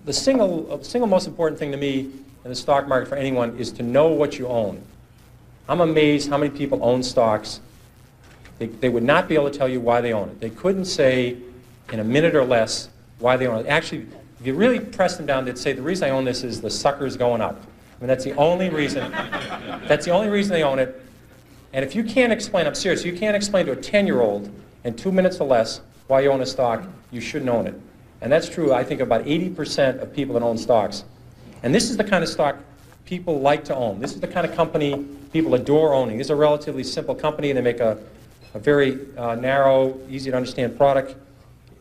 the single most important thing to me in the stock market for anyone is to know what you own. I'm amazed how many people own stocks. They would not be able to tell you why they own it. They couldn't say in a minute or less why they own it. Actually, if you really press them down, they'd say, the reason I own this is the sucker's going up. I mean, that's the only reason. That's the only reason they own it. And if you can't explain, I'm serious, you can't explain to a 10-year-old in 2 minutes or less why you own a stock, you shouldn't own it. And that's true, I think, about 80% of people that own stocks. And this is the kind of stock people like to own. This is the kind of company people adore owning. This is a relatively simple company. They make a very narrow, easy to understand product.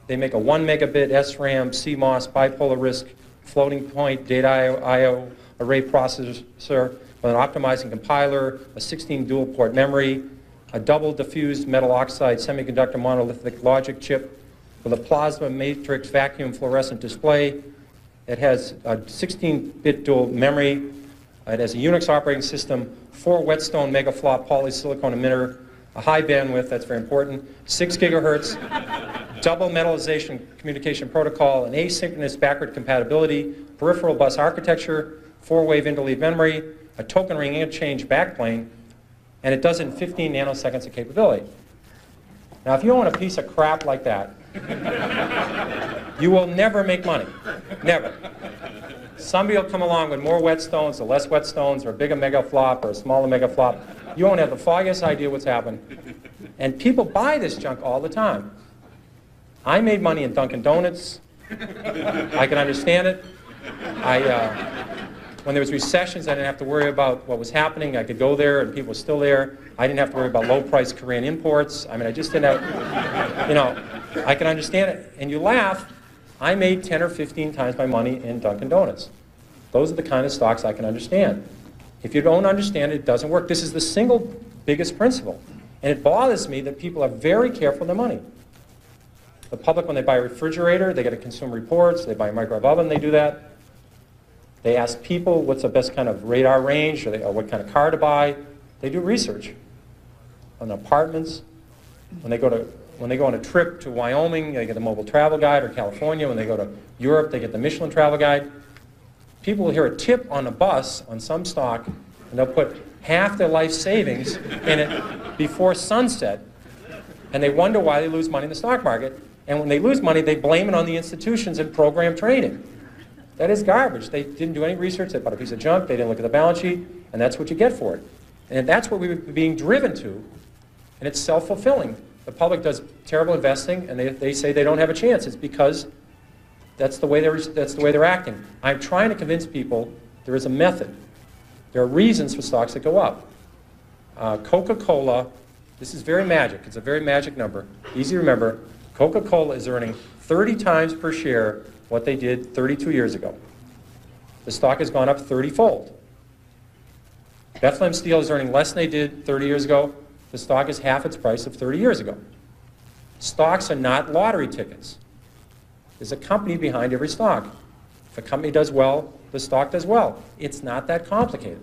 They make a 1 megabit SRAM, CMOS, bipolar risk, floating point, data I/O array processor with an optimizing compiler, a 16 dual port memory, a double diffused metal oxide semiconductor monolithic logic chip with a plasma matrix vacuum fluorescent display. It has a 16-bit dual memory. It has a Unix operating system, 4 whetstone megaflop polysilicon emitter, a high bandwidth, that's very important, 6 gigahertz, double metallization communication protocol, an asynchronous backward compatibility, peripheral bus architecture, 4-wave interleave memory, a token ring interchange backplane, and it does it in 15 nanoseconds of capability. Now, if you own a piece of crap like that, you will never make money. Never. Somebody will come along with more whetstones or less whetstones or a bigger megaflop or a smaller megaflop. You won't have the foggiest idea what's happened. And people buy this junk all the time. I made money in Dunkin' Donuts. I can understand it. When there was recessions, I didn't have to worry about what was happening. I could go there and people were still there. I didn't have to worry about low-priced Korean imports. I mean, I just didn't have, you know, I can understand it. And you laugh, I made 10 or 15 times my money in Dunkin' Donuts. Those are the kind of stocks I can understand. If you don't understand it, it doesn't work. This is the single biggest principle. And it bothers me that people are very careful with their money. The public, when they buy a refrigerator, they get a Consumer Reports. They buy a microwave oven, they do that. They ask people what's the best kind of radar range or what kind of car to buy. They do research on apartments. When they go on a trip to Wyoming, they get the Mobile Travel Guide, or California. When they go to Europe, they get the Michelin Travel Guide. People will hear a tip on a bus on some stock, and they'll put half their life savings in it before sunset, and they wonder why they lose money in the stock market. And when they lose money, they blame it on the institutions and program trading. That is garbage. They didn't do any research. They bought a piece of junk. They didn't look at the balance sheet, and that's what you get for it. And that's what we're being driven to, and it's self-fulfilling. The public does terrible investing, and they say they don't have a chance. It's because that's the way they're acting. I'm trying to convince people there is a method. There are reasons for stocks that go up. Coca-Cola, this is very magic. It's a very magic number. Easy to remember. Coca-Cola is earning 30 times per share what they did 32 years ago. The stock has gone up 30-fold. Bethlehem Steel is earning less than they did 30 years ago. The stock is half its price of 30 years ago. Stocks are not lottery tickets. There's a company behind every stock. If a company does well, the stock does well. It's not that complicated.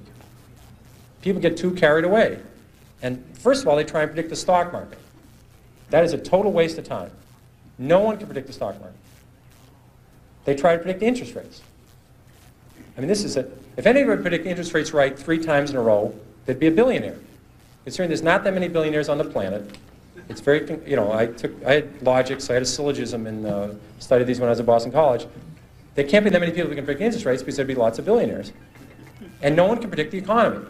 People get too carried away. And first of all, they try and predict the stock market. That is a total waste of time. No one can predict the stock market. They try to predict interest rates. I mean, if anybody would predict interest rates right 3 times in a row, they'd be a billionaire. Considering there's not that many billionaires on the planet, it's very, you know, I had logic, so I had a syllogism and studied these when I was at Boston College. There can't be that many people who can predict interest rates because there'd be lots of billionaires. And no one can predict the economy.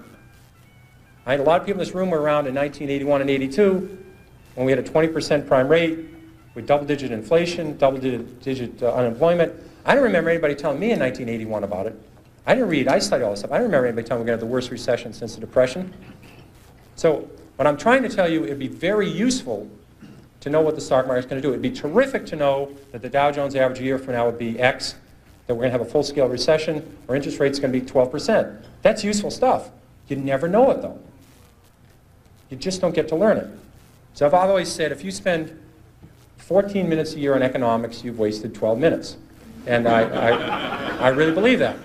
I had a lot of people in this room were around in 1981 and 82 when we had a 20% prime rate with double-digit inflation, double-digit unemployment. I don't remember anybody telling me in 1981 about it. I didn't read, I studied all this stuff. I don't remember anybody telling me we're going to have the worst recession since the Depression. So what I'm trying to tell you, it'd be very useful to know what the stock market's going to do. It'd be terrific to know that the Dow Jones average a year from now would be X, that we're going to have a full-scale recession, or interest rate's going to be 12%. That's useful stuff. You never know it, though. You just don't get to learn it. So I've always said, if you spend 14 minutes a year on economics, you've wasted 12 minutes. And I really believe that.